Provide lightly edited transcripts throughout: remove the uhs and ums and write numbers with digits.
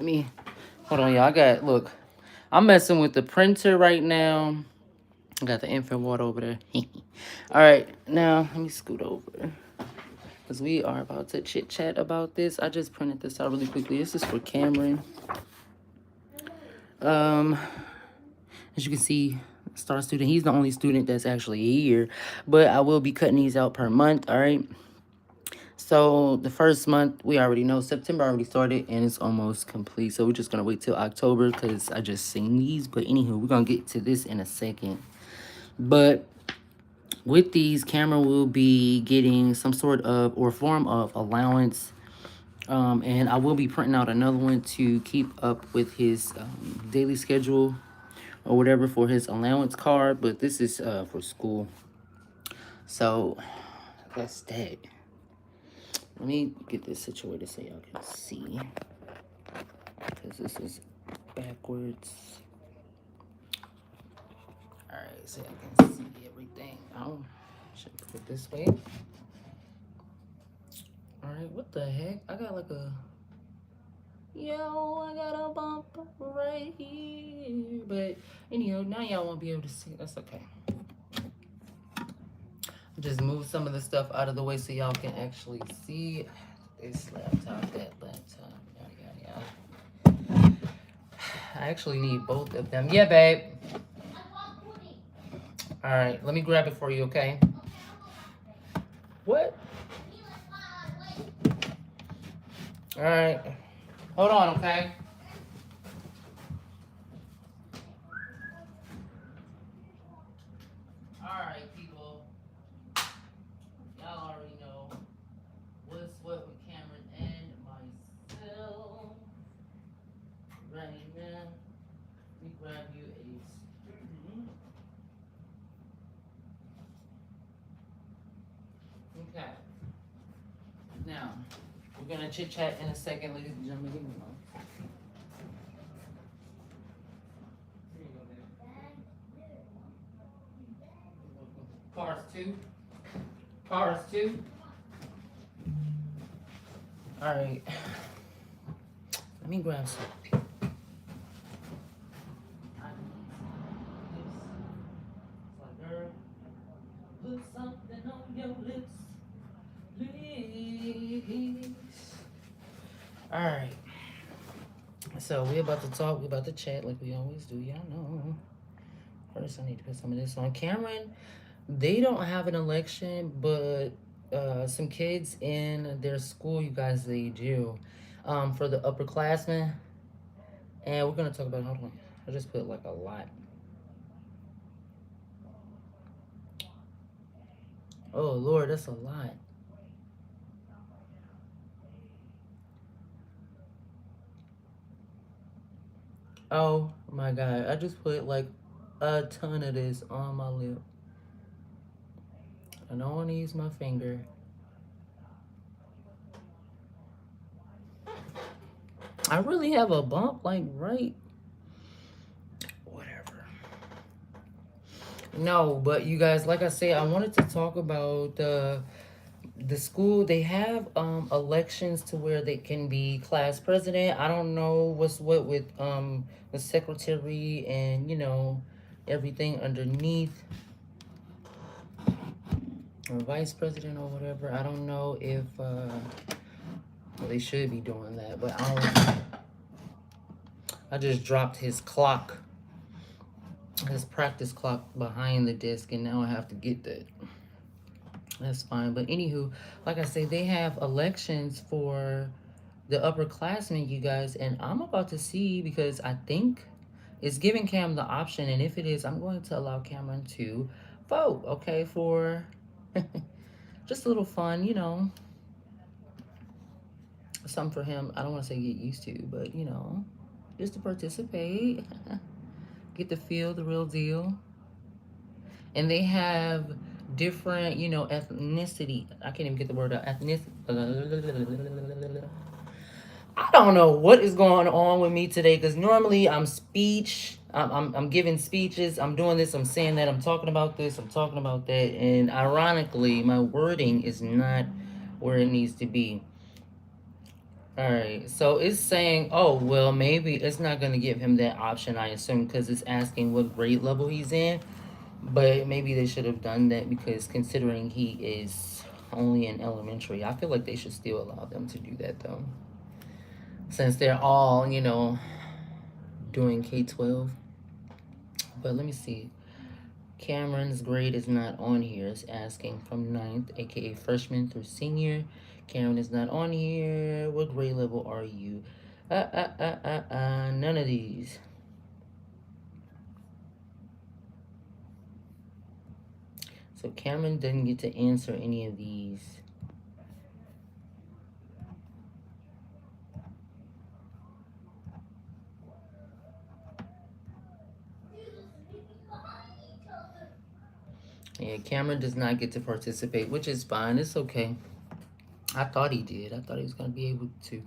Let me, hold on, y'all. Look, I'm messing with the printer right now. I got the infant water over there. All right, now let me scoot over. Because we are about to chit chat about this. I just printed this out really quickly. This is for Cameron. Um, as you can see, star student. He's the only student that's actually here. But I will be cutting these out per month, all right? So the first month, we already know September already started and it's almost complete. So we're just going to wait till October because I just seen these. But anywho, we're going to get to this in a second. But with these, Cameron will be getting some sort of or form of allowance. And I will be printing out another one to keep up with his daily schedule or whatever for his allowance card. But this is for school. So that's that. Let me get this situated so y'all can see. Because this is backwards. Alright, so I can see everything. Oh, should put it this way. Alright, what the heck? I got like a... Yo, I got a bump right here. But anyhow, now y'all won't be able to see. That's okay. Just move some of the stuff out of the way so y'all can actually see this laptop, that laptop. Yeah. I actually need both of them. Yeah, babe. All right, let me grab it for you, okay? What? All right. Hold on, okay? All right, people. Y'all already know what's what with Cameron and myself. Right now. Let me grab you a spoon. Okay. Now, we're gonna chit chat in a second, ladies and gentlemen. Give me one. Here you go, babe. Cars 2. Cars 2. All right. Let me grab some. Put something on your lips, please. All right. So we're about to talk. We're about to chat like we always do. Y'all know. First, I need to put some of this on. Cameron, they don't have an election, but some kids in their school, you guys, they do. For the upperclassmen. And we're going to talk about, hold on. I just put like a lot. Oh, Lord, that's a lot. Oh, my God. I just put like a ton of this on my lip. I don't want to use my finger. I really have a bump, like, right. Whatever. No, but you guys, like I say, I wanted to talk about the school. They have elections to where they can be class president. I don't know what's what with the secretary and everything underneath, or vice president or whatever. I don't know if well, they should be doing that, but I just dropped his clock, his practice clock behind the desk, and now I have to get that. That's fine. But anywho, like I say, they have elections for the upperclassmen, you guys, and I'm about to see because I think it's giving Cam the option, and if it is, I'm going to allow Cameron to vote, okay, for just a little fun, something for him. I don't want to say get used to, but just to participate, get to feel the real deal. And they have different, ethnicity. I can't even get the word out. Ethnicity. I don't know what is going on with me today because normally I'm giving speeches, I'm doing this, I'm saying that, I'm talking about this, I'm talking about that, and ironically, my wording is not where it needs to be. All right, so it's saying, oh, well, maybe it's not going to give him that option, I assume, because it's asking what grade level he's in. But maybe they should have done that because considering he is only in elementary, I feel like they should still allow them to do that, though. Since they're all, doing K-12. But let me see. Cameron's grade is not on here. It's asking from ninth, aka freshman through senior. Cameron is not on here. What grade level are you? None of these. So Cameron didn't get to answer any of these. Yeah, Cameron does not get to participate, which is fine. It's okay. I thought he did. I thought he was gonna be able to.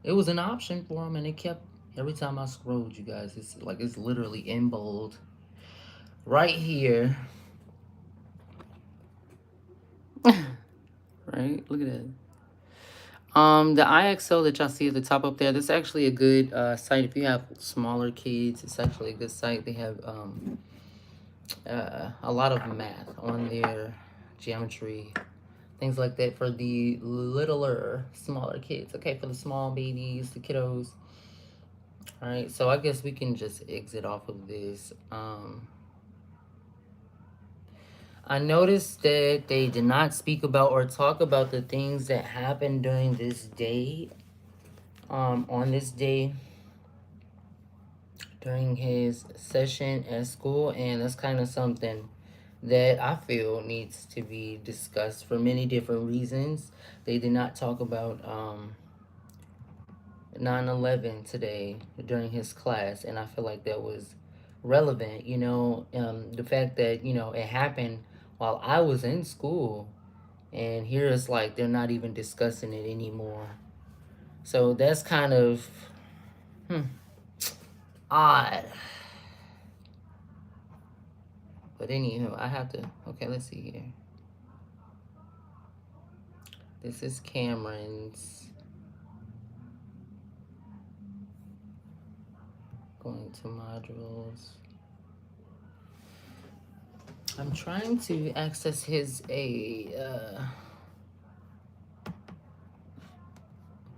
It was an option for him, and it kept every time I scrolled, you guys. It's literally in bold, right here. Right? Look at that. The IXO that y'all see at the top up there, this is actually a good site if you have smaller kids. It's actually a good site. They have a lot of math on there, geometry, things like that for the littler, smaller kids. Okay, for the small babies, the kiddos. All right, so I guess we can just exit off of this. I noticed that they did not speak about or talk about the things that happened during this day. On this day, during his session at school, and that's kind of something that I feel needs to be discussed for many different reasons. They did not talk about 9/11 today during his class, and I feel like that was relevant. The fact that it happened while I was in school, and here it's like they're not even discussing it anymore. So that's kind of odd. But anywho, I have to. Okay, let's see here. This is Cameron's. Going to modules. I'm trying to access his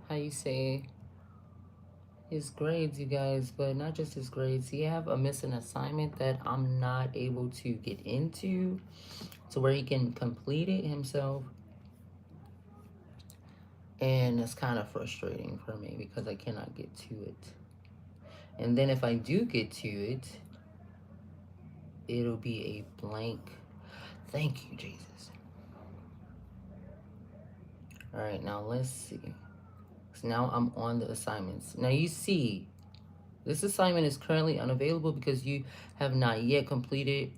how you say his grades, you guys, but not just his grades. He have a missing assignment that I'm not able to get into to where he can complete it himself. And it's kind of frustrating for me because I cannot get to it. And then if I do get to it, it'll be a blank. Thank you, Jesus. All right, now let's see. So now I'm on the assignments. Now you see, this assignment is currently unavailable because you have not yet completed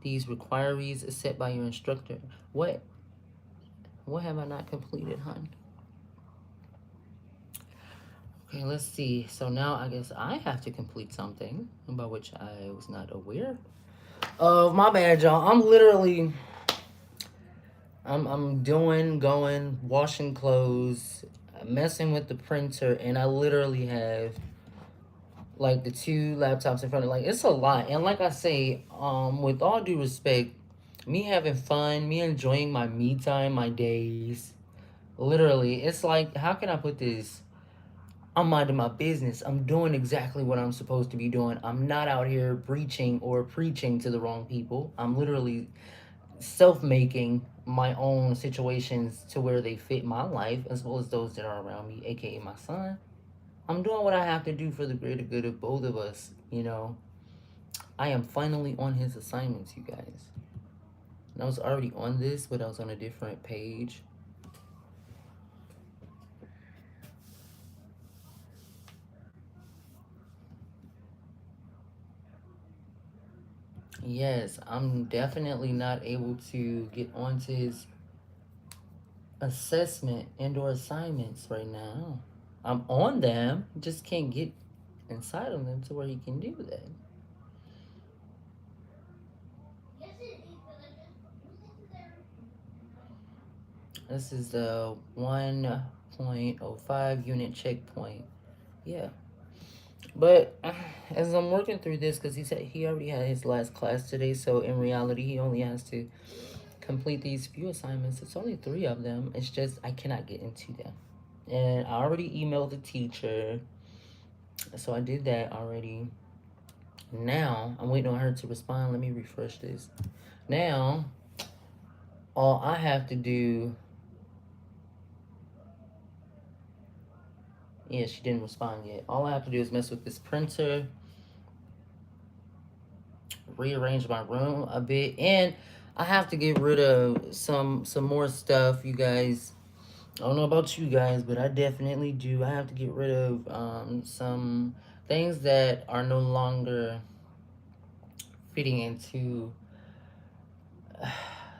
these requirements set by your instructor. What? What have I not completed, hon? Okay, let's see. So now I guess I have to complete something about which I was not aware of. My bad, y'all. I'm going, washing clothes, messing with the printer, and I literally have like the two laptops in front of, like, it's a lot. And like I say, with all due respect, me having fun, me enjoying my me time, my days, literally, it's like, how can I put this? I'm minding my business. I'm doing exactly what I'm supposed to be doing. I'm not out here preaching or preaching to the wrong people. I'm literally self-making my own situations to where they fit my life as well as those that are around me, aka my son. I'm doing what I have to do for the greater good of both of us. I am finally on his assignments, you guys. And I was already on this, but I was on a different page. Yes, I'm definitely not able to get onto his assessment and or assignments right now. I'm on them, just can't get inside of them to where he can do that. This is the one checkpoint, 05 unit checkpoint. Yeah. But as I'm working through this, because he said he already had his last class today, so in reality, he only has to complete these few assignments. It's only three of them. It's just I cannot get into them. And I already emailed the teacher, so I did that already. Now, I'm waiting on her to respond. Let me refresh this. Now, all I have to do... Yeah, she didn't respond yet. All I have to do is mess with this printer, rearrange my room a bit, and I have to get rid of some more stuff, you guys. I don't know about you guys, but I definitely do. I have to get rid of some things that are no longer fitting into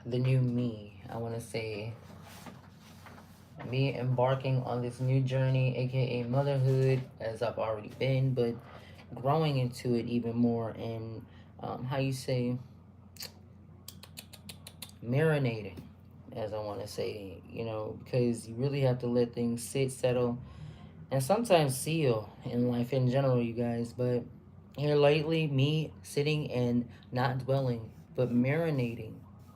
the new me. I want to say me embarking on this new journey, aka motherhood, as I've already been, but growing into it even more, and how you say, marinating, as I want to say, because you really have to let things sit, settle, and sometimes seal in life in general, you guys. But here lately, me sitting and not dwelling, but marinating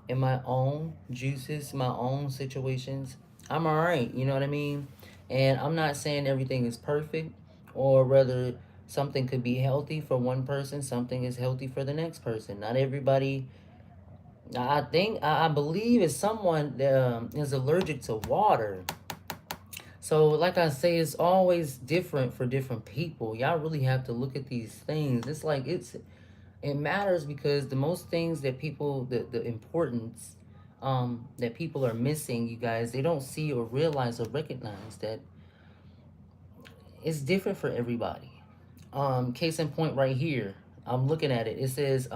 in my own juices, my own situations. I'm all right, you know what I mean? And I'm not saying everything is perfect, or rather, something could be healthy for one person, something is healthy for the next person. Not everybody... I believe it's someone that is allergic to water. So, like I say, it's always different for different people. Y'all really have to look at these things. It's like it matters, because the most things that people, the importance that people are missing, you guys, they don't see or realize or recognize that it's different for everybody. Case in point, right here, I'm looking at it. It says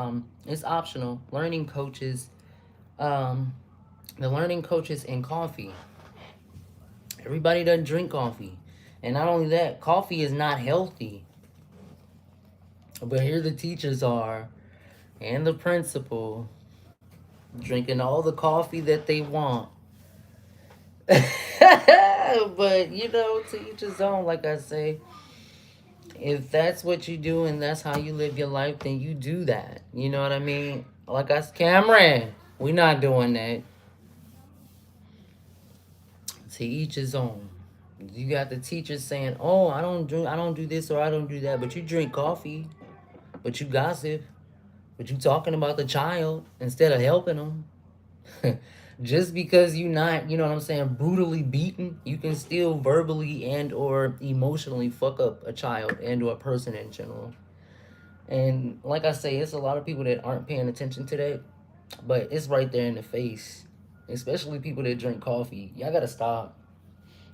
it's optional. Learning coaches, the learning coaches in coffee. Everybody doesn't drink coffee. And not only that, coffee is not healthy. But here the teachers are, and the principal, drinking all the coffee that they want. But, to each his own, like I say. If that's what you do and that's how you live your life, then you do that. You know what I mean? Like us, Cameron, we not doing that. To each his own. You got the teachers saying, "Oh, I don't do this or I don't do that," but you drink coffee, but you gossip, but you talking about the child instead of helping them. Just because you not, you know what I'm saying, brutally beaten, you can still verbally and or emotionally fuck up a child and or a person in general. And like I say, it's a lot of people that aren't paying attention to that, but it's right there in the face. Especially people that drink coffee. Y'all gotta stop.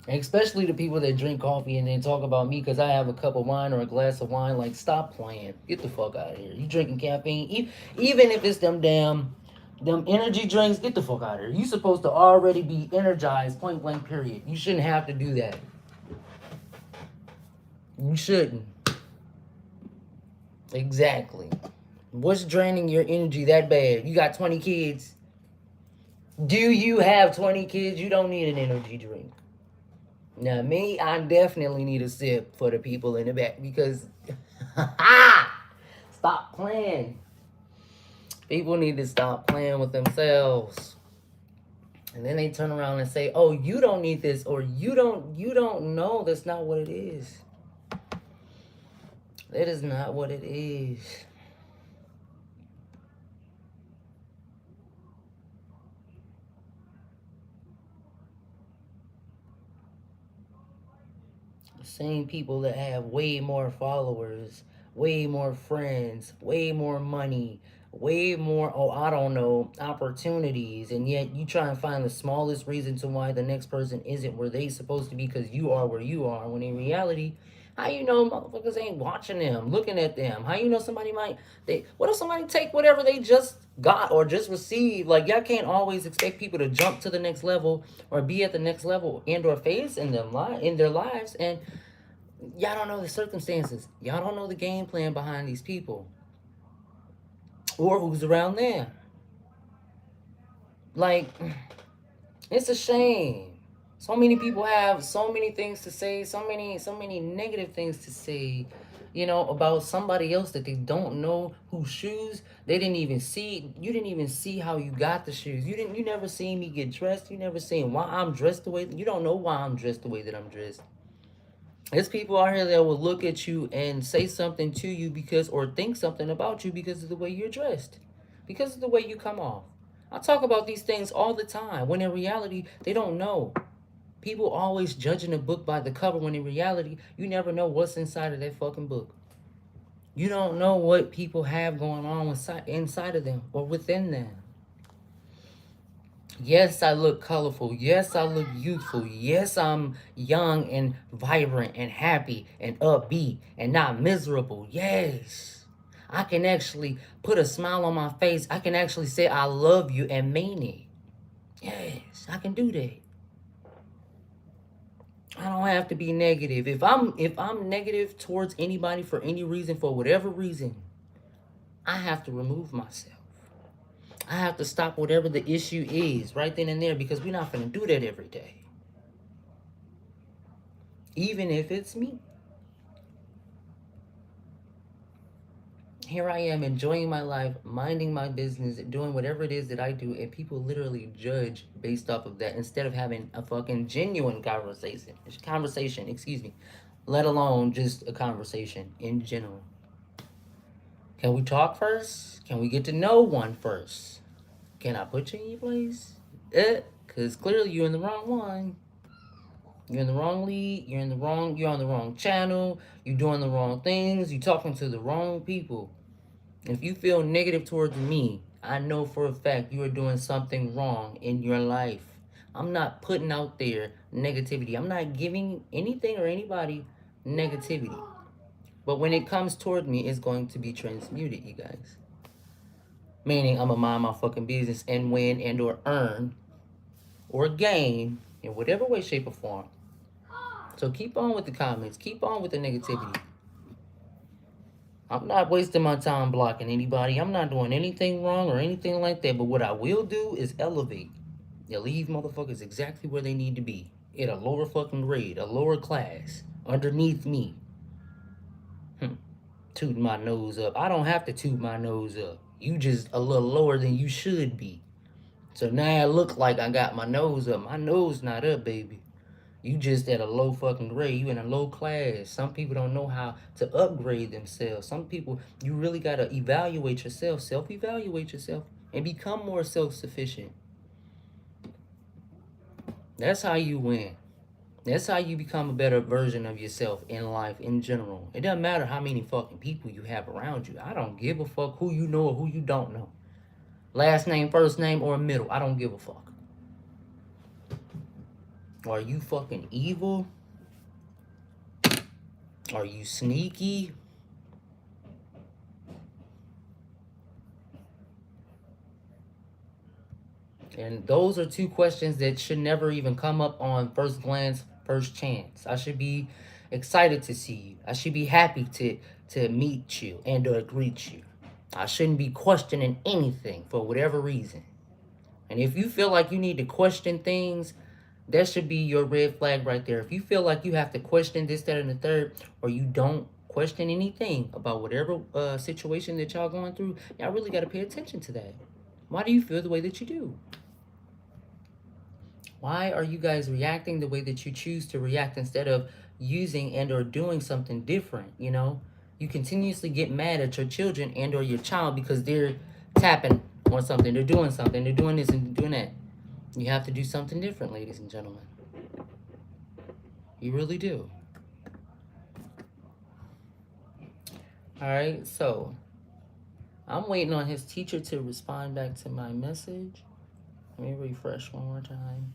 And especially the people that drink coffee and then talk about me because I have a cup of wine or a glass of wine. Like, stop playing. Get the fuck out of here. You drinking caffeine, even if it's them energy drinks. Get the fuck out of here. You supposed to already be energized, point blank. Period. You shouldn't have to do that. You shouldn't. Exactly. What's draining your energy that bad? You got 20 kids. Do you have 20 kids? You don't need an energy drink. Now, me, I definitely need a sip for the people in the back because stop playing. People need to stop playing with themselves. And then they turn around and say, "Oh, you don't need this," or you don't know. That's not what it is. That is not what it is. The same people that have way more followers, way more friends, way more money, way more, oh, I don't know, opportunities, and yet you try and find the smallest reason to why the next person isn't where they supposed to be because you are where you are, when in reality, how you know motherfuckers ain't watching them, looking at them? How you know somebody might, what if somebody take whatever they just got or just received? Like, y'all can't always expect people to jump to the next level or be at the next level and or phase in them in their lives, and y'all don't know the circumstances. Y'all don't know the game plan behind these people or who's around them. Like, it's a shame. So many people have so many things to say, so many negative things to say, you know, about somebody else that they don't know whose shoes they didn't even see. You didn't even see how you got the shoes. You never seen me get dressed. You never seen why I'm dressed the way, you don't know why I'm dressed the way that I'm dressed. There's people out here that will look at you and say something to you because, or think something about you because of the way you're dressed, because of the way you come off. I talk about these things all the time when in reality, they don't know. People always judging a book by the cover when in reality, you never know what's inside of that fucking book. You don't know what people have going on inside of them or within them. Yes, I look colorful. Yes, I look youthful. Yes, I'm young and vibrant and happy and upbeat and not miserable. Yes. I can actually put a smile on my face. I can actually say I love you and mean it. Yes, I can do that. I don't have to be negative. If I'm negative towards anybody for any reason, for whatever reason, I have to remove myself. I have to stop whatever the issue is right then and there because we're not gonna do that every day. Even if it's me. Here I am enjoying my life, minding my business, doing whatever it is that I do, and people literally judge based off of that instead of having a fucking genuine conversation, excuse me, let alone just a conversation in general. Can we talk first? Can we get to know one first? Can I put you in your place? Because clearly you're in the wrong one. You're in the wrong lead. You're on the wrong channel. You're doing the wrong things. You're talking to the wrong people. If you feel negative towards me, I know for a fact you are doing something wrong in your life. I'm not putting out there negativity. I'm not giving anything or anybody negativity. But when it comes toward me, it's going to be transmuted, you guys. Meaning I'm gonna mind my fucking business and win and or earn or gain in whatever way, shape, or form. So keep on with the comments. Keep on with the negativity. I'm not wasting my time blocking anybody. I'm not doing anything wrong or anything like that. But what I will do is elevate. You leave motherfuckers exactly where they need to be. In a lower fucking grade, a lower class, underneath me. Tooting my nose up. I don't have to toot my nose up. You just a little lower than you should be. So now I look like I got my nose up. My nose not up, baby. You just at a low fucking grade. You in a low class. Some people don't know how to upgrade themselves. Some people, you really got to evaluate yourself, self-evaluate yourself, and become more self-sufficient. That's how you win. That's how you become a better version of yourself in life in general. It doesn't matter how many fucking people you have around you. I don't give a fuck who you know or who you don't know. Last name, first name, or middle. I don't give a fuck. Are you fucking evil? Are you sneaky? And those are two questions that should never even come up on first glance, first chance. I should be excited to see you. I should be happy to meet you and or greet you. I shouldn't be questioning anything for whatever reason. And if you feel like you need to question things, that should be your red flag right there. If you feel like you have to question this, that, and the third, or you don't question anything about whatever situation that y'all going through, y'all really got to pay attention to that. Why do you feel the way that you do? Why are you guys reacting the way that you choose to react instead of using and or doing something different, you know? You continuously get mad at your children and or your child because they're tapping on something, they're doing something, they're doing this and doing that. You have to do something different, ladies and gentlemen. You really do. All right, so I'm waiting on his teacher to respond back to my message. Let me refresh one more time.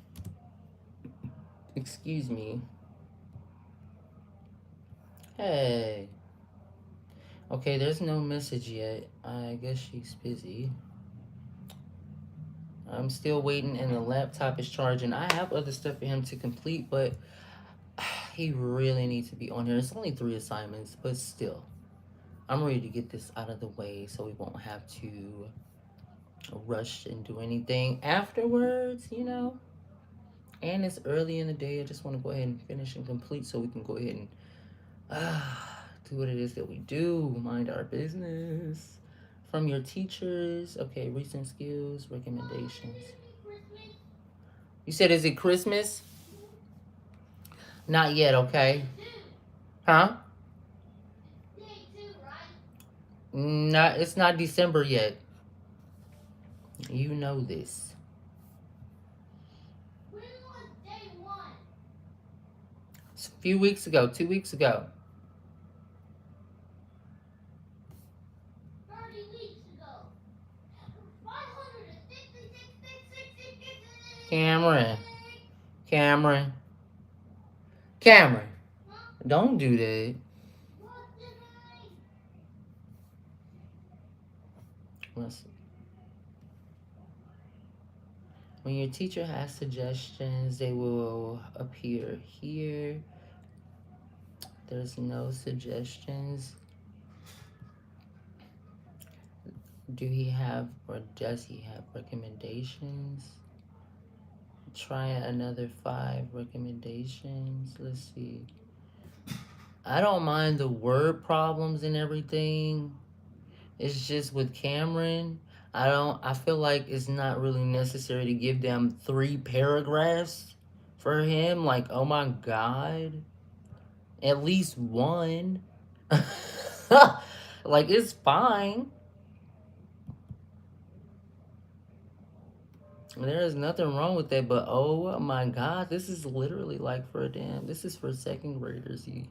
Excuse me. Hey. Okay, there's no message yet. I guess she's busy. I'm still waiting and the laptop is charging. I have other stuff for him to complete, but he really needs to be on here. It's only 3 assignments, but still. I'm ready to get this out of the way so we won't have to rush and do anything afterwards, you know? And it's early in the day. I just want to go ahead and finish and complete so we can go ahead and do what it is that we do. Mind our business. From your teachers. Okay, recent skills, recommendations. You said, is it Christmas? Not yet, okay. Huh? Not, it's not December yet. You know this. It's a few weeks ago, 2 weeks ago. Cameron. Cameron. Cameron. Don't do that. Let's see. When your teacher has suggestions, they will appear here. There's no suggestions. Do he have or does he have recommendations? Try another 5 recommendations. Let's see. I don't mind the word problems and everything. It's just with Cameron, I feel like it's not really necessary to give them 3 paragraphs for him. Like, oh my god. At least one. Like, it's fine. There is nothing wrong with that, but oh my god, this is literally like for a damn. This is for second graders, you.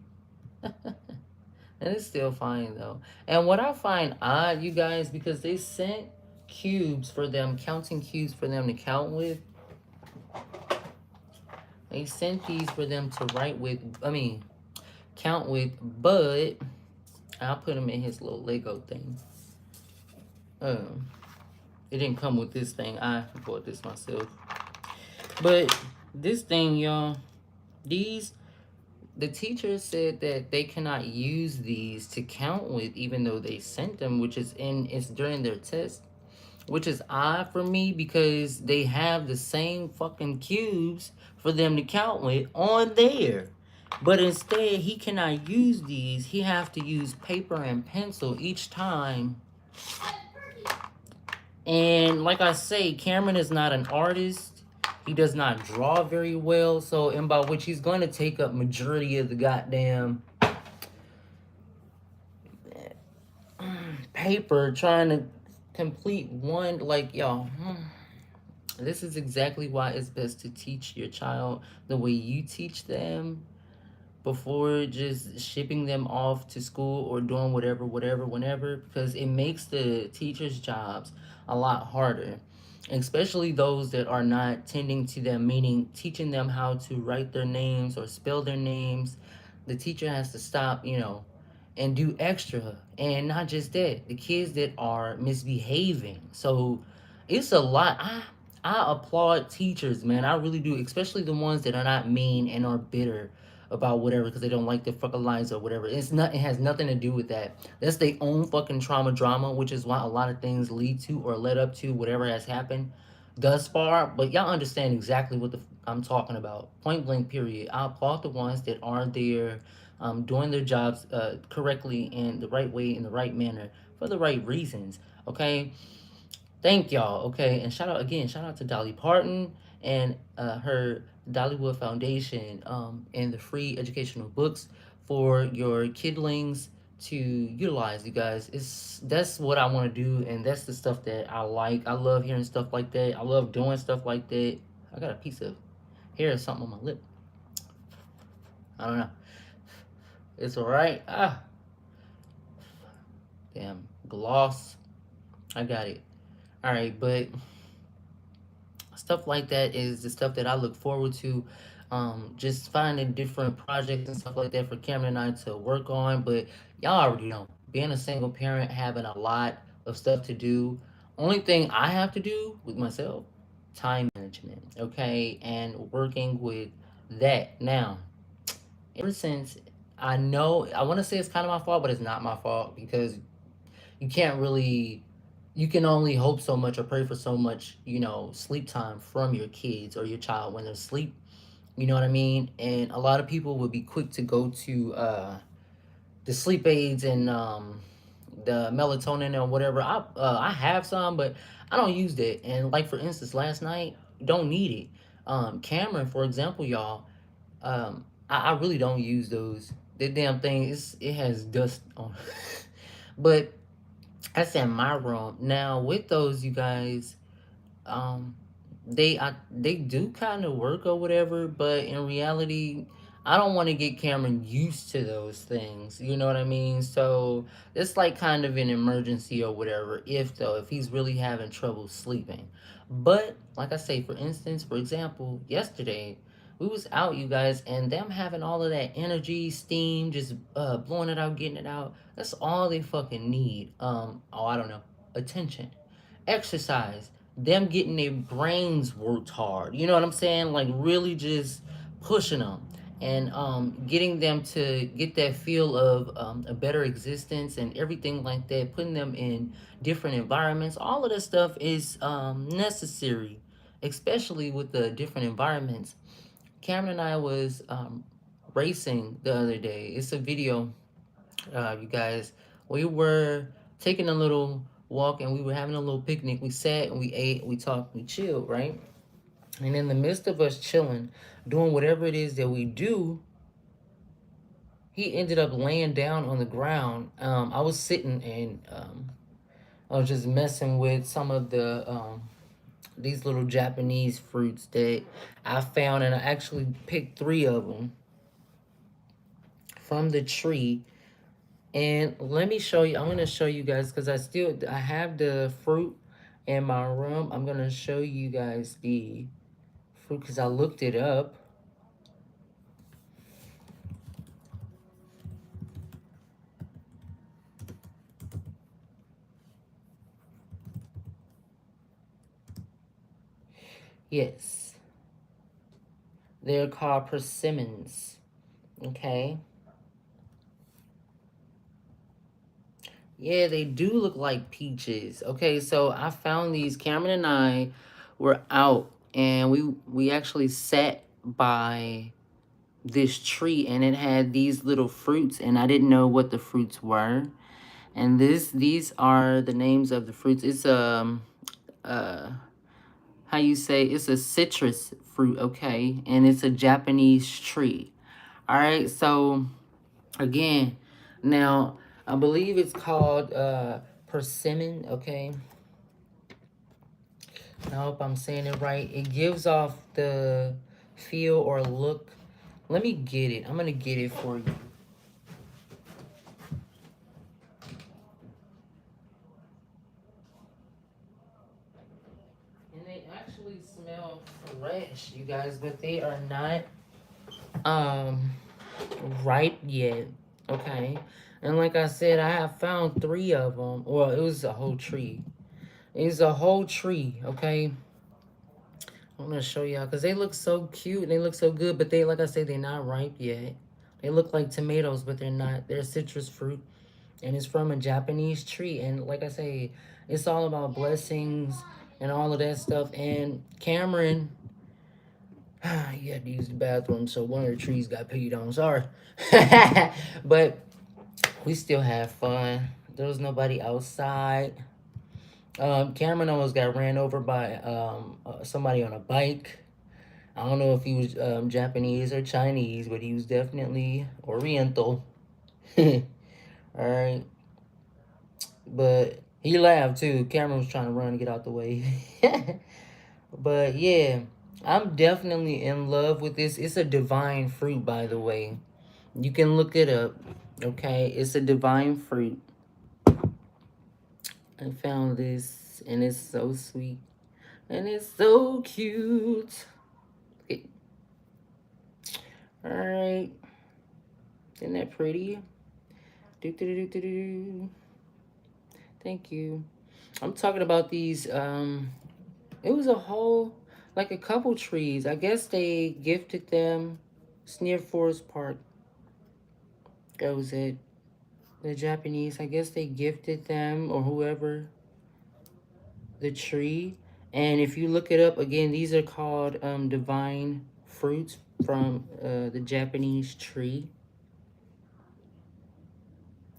And it's still fine though. And what I find odd, you guys, because they sent cubes for them, counting cubes for them to count with. They sent these for them to write with, count with, but I'll put them in his little Lego thing. Um, it didn't come with this thing. I bought this myself. But this thing, y'all, these, the teacher said that they cannot use these to count with, even though they sent them, it's during their test, which is odd for me because they have the same fucking cubes for them to count with on there. But instead, he cannot use these. He have to use paper and pencil each time. And like I say, Cameron is not an artist. He does not draw very well. So, and by which he's going to take up majority of the goddamn paper trying to complete one. Like, y'all, this is exactly why it's best to teach your child the way you teach them before just shipping them off to school or doing whatever, whenever, because it makes the teachers' jobs a lot harder, especially those that are not tending to them, meaning teaching them how to write their names or spell their names. The teacher has to stop, and do extra. And not just that, the kids that are misbehaving. So it's a lot. I applaud teachers, man. I really do, especially the ones that are not mean and are bitter about whatever because they don't like their fucking lives or whatever. It has nothing to do with that. That's their own fucking trauma drama, which is why a lot of things lead to or led up to whatever has happened thus far. But y'all understand exactly what I'm talking about. Point blank period. I applaud the ones that are there doing their jobs correctly in the right way, in the right manner, for the right reasons. Okay, thank y'all. Okay, and shout out to Dolly Parton and her Dollywood Foundation and the free educational books for your kidlings to utilize. You guys, that's what I want to do, and that's the stuff that I like. I love hearing stuff like that. I love doing stuff like that. I got a piece of hair or something on my lip. I don't know. It's alright. Damn gloss. I got it. Alright, but stuff like that is the stuff that I look forward to. Just finding different projects and stuff like that for Cameron and I to work on. But y'all already know, being a single parent, having a lot of stuff to do. Only thing I have to do with myself, time management, okay, and working with that. Now, ever since I know, I want to say it's kind of my fault, but it's not my fault because you can't really. you can only hope so much or pray for so much, sleep time from your kids or your child when they're asleep. You know what I mean? And a lot of people would be quick to go to the sleep aids and the melatonin or whatever. I have some, but I don't use that. And like for instance, last night, don't need it. Cameron, for example, y'all, I really don't use those. That damn thing it has dust on. But that's in my room. Now with those, you guys, um they do kind of work or whatever, but in reality I don't want to get Cameron used to those things, you know what I mean? So it's like kind of an emergency or whatever, if he's really having trouble sleeping. But like I say, for instance, for example, yesterday we was out, you guys, and them having all of that energy, steam, just blowing it out, getting it out. That's all they fucking need. Oh, I don't know, attention, exercise, them getting their brains worked hard. You know what I'm saying? Like really just pushing them and getting them to get that feel of a better existence and everything like that. Putting them in different environments. All of that stuff is necessary, especially with the different environments. Cameron and I was racing the other day. It's a video, you guys. We were taking a little walk and we were having a little picnic. We sat and we ate, we talked, we chilled, right? And in the midst of us chilling, doing whatever it is that we do, he ended up laying down on the ground. I was sitting and I was just messing with some of the these little Japanese fruits that I found, and I actually picked three of them from the tree. And let me show you. I'm gonna show you guys because I have the fruit in my room. I'm gonna show you guys the fruit because I looked it up. Yes, they're called persimmons. Okay. Yeah, they do look like peaches. Okay, so I found these. Cameron and I were out, and we actually sat by this tree, and it had these little fruits, and I didn't know what the fruits were. And these are the names of the fruits. It's uh how you say, it's a citrus fruit, okay? And it's a Japanese tree. All right, so again, now I believe it's called persimmon, okay? I hope I'm saying it right. It gives off the feel or look. Let me get it. I'm gonna get it for you. And they actually smell fresh, you guys, but they are not um ripe yet. Okay. And like I said, I have found three of them. Well, it was a whole tree. It's a whole tree, okay? I'm gonna show y'all because they look so cute and they look so good, but they, like I said, they're not ripe yet. They look like tomatoes, but they're not. They're citrus fruit, and it's from a Japanese tree. And like I say, it's all about blessings and all of that stuff. And Cameron, you had to use the bathroom, so one of the trees got peed on. Sorry, but we still have fun. There was nobody outside. Cameron almost got ran over by somebody on a bike. I don't know if he was Japanese or Chinese, but he was definitely Oriental. All right, but he laughed too. Cameron was trying to run and get out the way. But yeah, I'm definitely in love with this. It's a divine fruit, by the way. You can look it up. Okay, it's a divine fruit. I found this, and it's so sweet, and it's so cute. Okay. All right, isn't that pretty? Do do do do do do. Thank you. I'm talking about these. It was a whole, like a couple trees. I guess they gifted them. It's near Forest Park. That was it. The Japanese. I guess they gifted them or whoever. the tree. And if you look it up again, these are called divine fruits from the Japanese tree.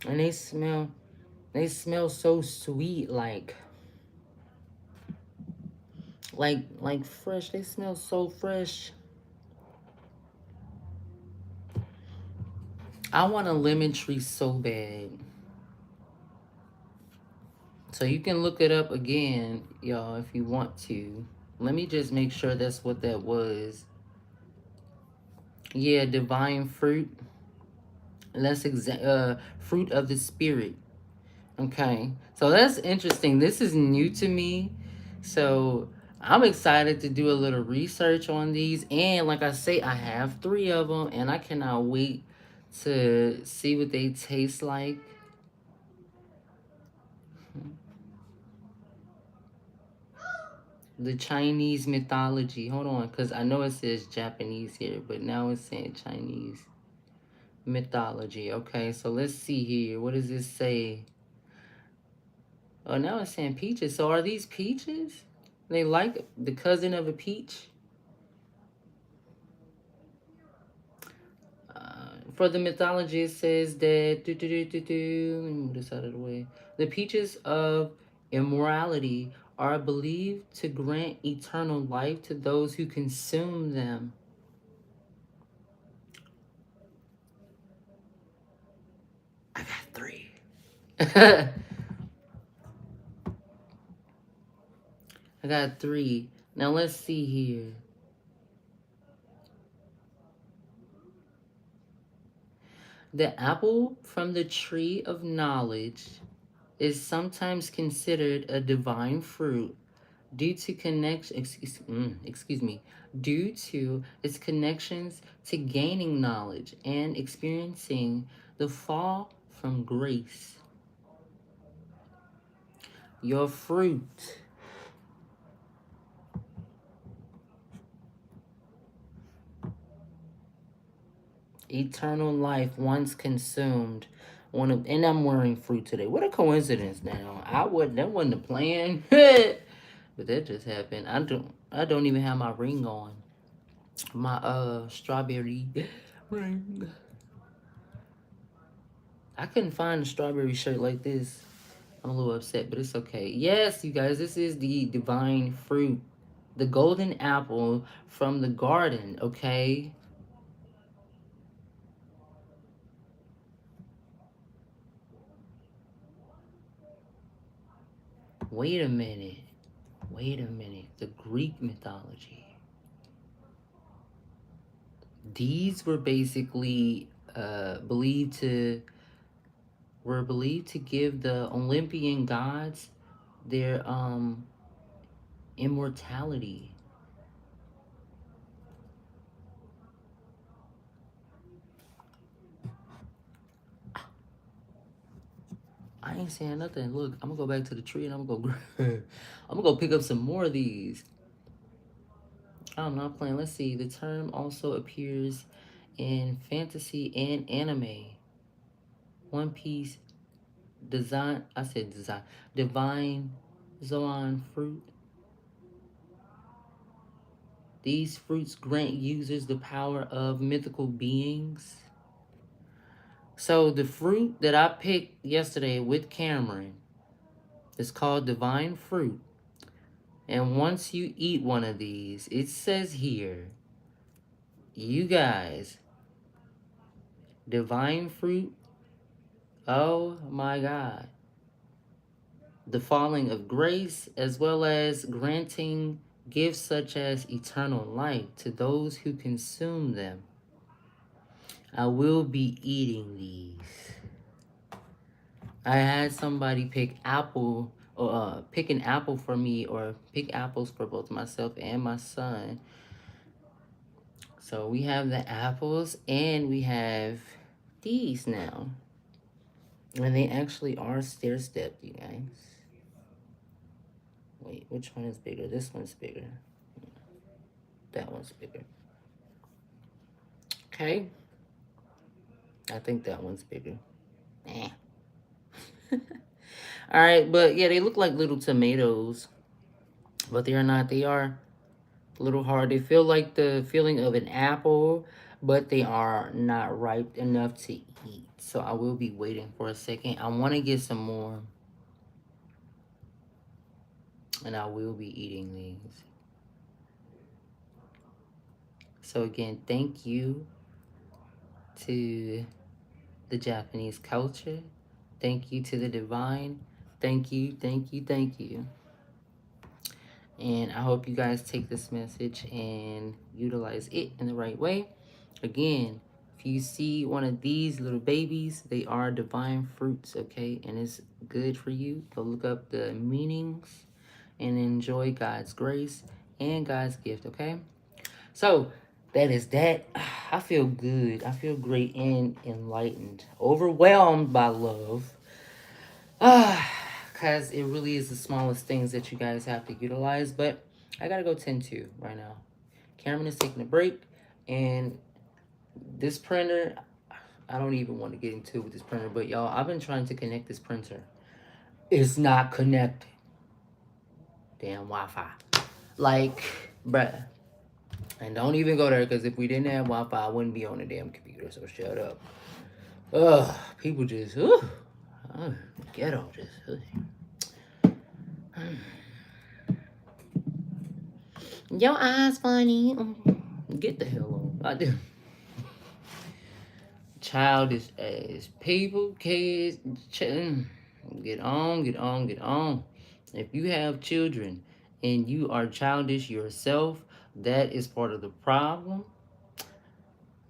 And they smell so sweet, like fresh. They smell so fresh. I want a lemon tree so bad. So you can look it up again, y'all, if you want to. Let me just make sure that's what that was. Yeah, divine fruit. That's fruit of the spirit. Okay, so that's interesting. This is new to me, so I'm excited to do a little research on these. And like I say, I have 3 of them, and I cannot wait to see what they taste like. The Chinese mythology. Hold on, because I know it says Japanese here, but now it's saying Chinese mythology. Okay, so let's see here. What does this say? Oh, now it's saying peaches. So are these peaches? They like the cousin of a peach? For the mythology, it says that. Let me move this out of the way. The peaches of immorality are believed to grant eternal life to those who consume them. I got 3. I got 3. Now let's see here. The apple from the tree of knowledge is sometimes considered a divine fruit due to excuse me, due to its connections to gaining knowledge and experiencing the fall from grace. Your fruit, eternal life once consumed. And I'm wearing fruit today. What a coincidence! Now that wasn't a plan, but that just happened. I don't even have my ring on. My strawberry ring. I couldn't find a strawberry shirt like this. I'm a little upset, but it's okay. Yes, you guys, this is the divine fruit, the golden apple from the garden, okay? Wait a minute. Wait a minute. The Greek mythology. These were basically believed to were believed to give the Olympian gods their immortality. I ain't saying nothing. Look, I'm gonna go back to the tree and I'm gonna go. I'm gonna go pick up some more of these. I'm not playing. Let's see. The term also appears in fantasy and anime. One Piece design. I said design. Divine Zoan fruit. These fruits grant users the power of mythical beings. So the fruit that I picked yesterday with Cameron is called divine fruit. And once you eat one of these, it says here, you guys, divine fruit, oh my God. The falling of grace, as well as granting gifts such as eternal life to those who consume them. I will be eating these. I had somebody pick apple, or pick an apple for me, or pick apples for both myself and my son. So we have the apples, and we have these now. And they actually are stair-stepped, you guys. Wait, which one is bigger? This one's bigger. That one's bigger. Okay. I think that one's bigger. Eh. All right, but yeah, they look like little tomatoes. but they are not. They are a little hard. They feel like the feeling of an apple, but they are not ripe enough to eat. So I will be waiting for a second. I want to get some more, and I will be eating these. So again, thank you to the Japanese culture. Thank you to the divine. Thank you, thank you, thank you. And I hope you guys take this message and utilize it in the right way. Again, if you see one of these little babies, they are divine fruits, okay? And it's good for you. Go look up the meanings and enjoy God's grace and God's gift, okay? So that is that. I feel good. I feel great and enlightened, overwhelmed by love. Because it really is the smallest things that you guys have to utilize. But I gotta go tend to right now. Cameron is taking a break, and this printer, I don't even want to get into with this printer, but y'all, I've been trying to connect this printer. It's not connected. Damn Wi-Fi. Like, bruh. And don't even go there, because if we didn't have Wi-Fi, I wouldn't be on the damn computer, so shut up. Ugh, people just, ghetto just, your eyes funny. Get the hell on. I do. Childish ass people, kids, get on, get on, get on. If you have children and you are childish yourself, that is part of the problem.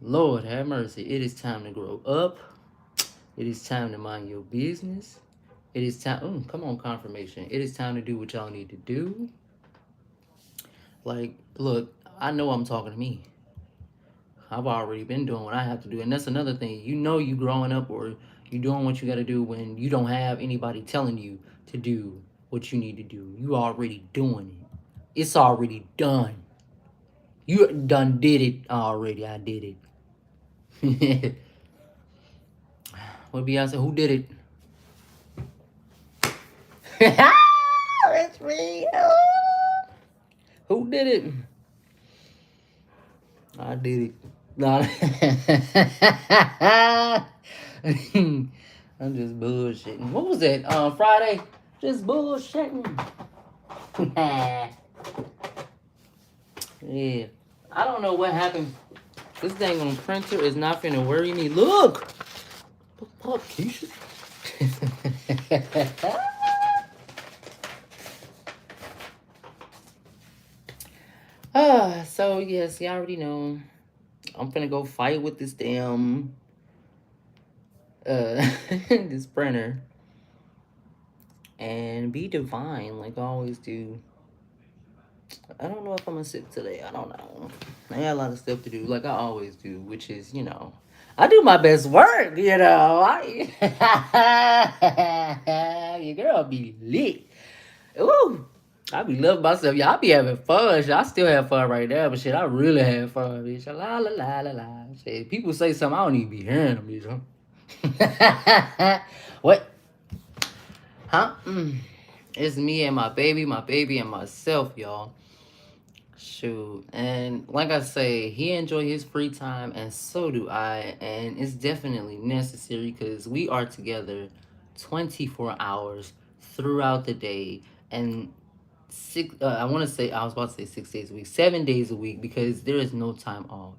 Lord have mercy. It is time to grow up. It is time to mind your business. It is time. Come on, confirmation. It is time to do what y'all need to do. Like, look, I know I'm talking to me. I've already been doing what I have to do. And that's another thing. You know you growing up, or you doing what you got to do when you don't have anybody telling you to do what you need to do. You already doing it. It's already done. You done did it already. I did it. What Beyonce? Who did it? It's me. Who did it? I did it. No. I'm just bullshitting. What was that? Friday? Just bullshitting. Yeah. I don't know what happened. This dang on printer is not finna worry me. Look! Fuck, Keisha. So yes, you already know. I'm finna go fight with this damn this printer and be divine like I always do. I don't know if I'm gonna sit today. I don't know. I got a lot of stuff to do, like I always do, which is, I do my best work, Your girl be lit. Ooh. I be loving myself. Y'all I be having fun. Shit, I still have fun right now, but shit, I really have fun, bitch. La la la la la. Shit, people say something, I don't even be hearing them, bitch. What? Huh? It's me and my baby and myself, y'all. Shoot. And like I say, he enjoy his free time and so do I. And it's definitely necessary because we are together 24 hours throughout the day. And I was about to say 6 days a week, 7 days a week, because there is no time off.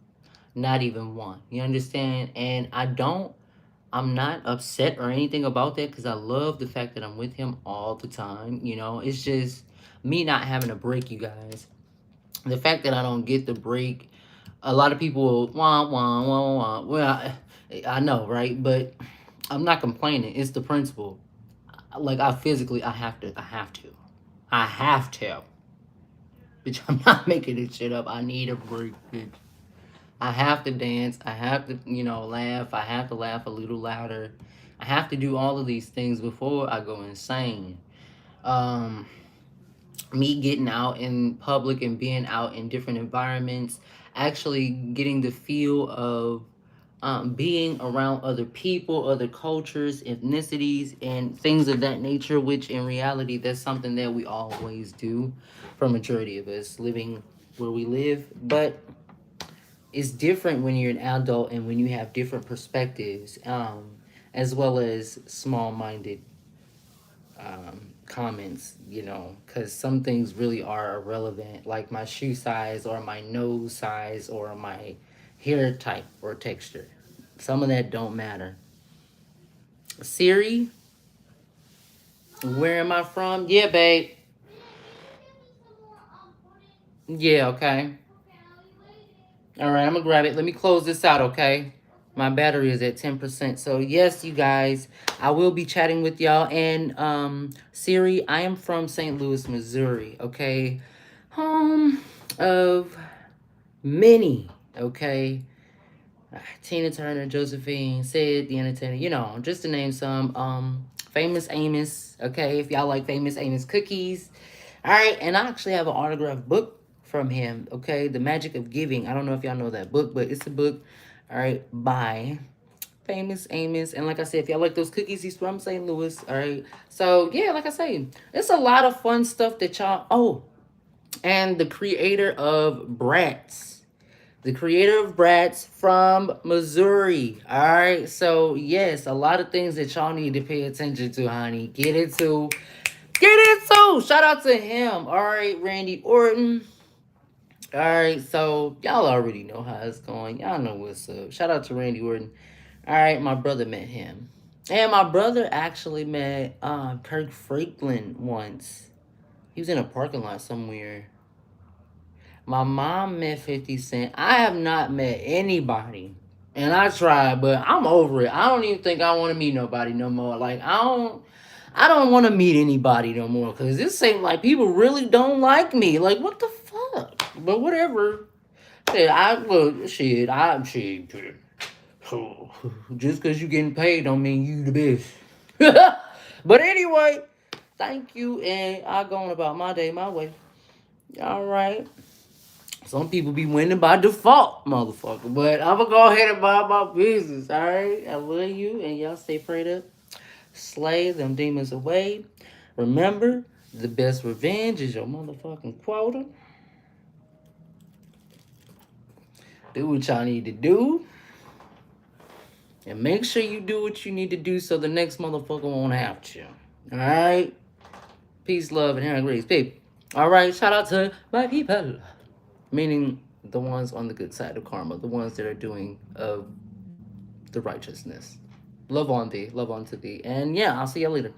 Not even one. You understand? And I'm not upset or anything about that because I love the fact that I'm with him all the time. It's just me not having a break, you guys. The fact that I don't get the break, a lot of people will wah wah wah wah. Well, I know, right? But I'm not complaining. It's the principle. Like I have to, I have to. Bitch, I'm not making this shit up. I need a break, bitch. I have to dance. I have to, laugh. I have to laugh a little louder. I have to do all of these things before I go insane. Um, Me getting out in public and being out in different environments, actually getting the feel of being around other people, other cultures, ethnicities, and things of that nature, which in reality, that's something that we always do for majority of us living where we live. But it's different when you're an adult and when you have different perspectives, as well as small-minded comments, because some things really are irrelevant, like my shoe size or my nose size or my hair type or texture. Some of that don't matter. Siri, where am I from? Yeah, babe. Yeah, okay. All right, I'm gonna grab it. Let me close this out, okay? My battery is at 10%. So yes, you guys, I will be chatting with y'all. And Siri, I am from St. Louis, Missouri, okay? Home of many, okay? Tina Turner, Josephine, Sid, the Entertainer, just to name some. Famous Amos, okay? If y'all like Famous Amos cookies. All right, and I actually have an autographed book from him, okay? The Magic of Giving. I don't know if y'all know that book, but it's a book, all right, by Famous Amos. And like I said, if y'all like those cookies, he's from St. Louis, all right? So, yeah, like I say, it's a lot of fun stuff that y'all... Oh, and the creator of Bratz. The creator of Bratz from Missouri. All right. So, yes, a lot of things that y'all need to pay attention to, honey. Get into. Get into. Shout out to him. All right, Randy Orton. All right. So, y'all already know how it's going. Y'all know what's up. Shout out to Randy Orton. All right. My brother met him. And my brother actually met Kirk Franklin once. He was in a parking lot somewhere. My mom met 50 Cent. I have not met anybody. And I tried, but I'm over it. I don't even think I want to meet nobody no more. Like I don't want to meet anybody no more. Cause this seems like people really don't like me. Like what the fuck? But whatever. Shit, shit. Just cause you getting paid don't mean you the best. But anyway, thank you, and I going about my day my way. All right. Some people be winning by default, motherfucker. But I'm gonna go ahead and mind my business, alright? I love you, and y'all stay prayed up. Slay them demons away. Remember, the best revenge is your motherfucking quota. Do what y'all need to do. And make sure you do what you need to do so the next motherfucker won't have to. Alright? Peace, love, and hair and grace, people. Alright, shout out to my people. Meaning the ones on the good side of karma, the ones that are doing the righteousness. Love on thee, love on to thee. And yeah, I'll see you later.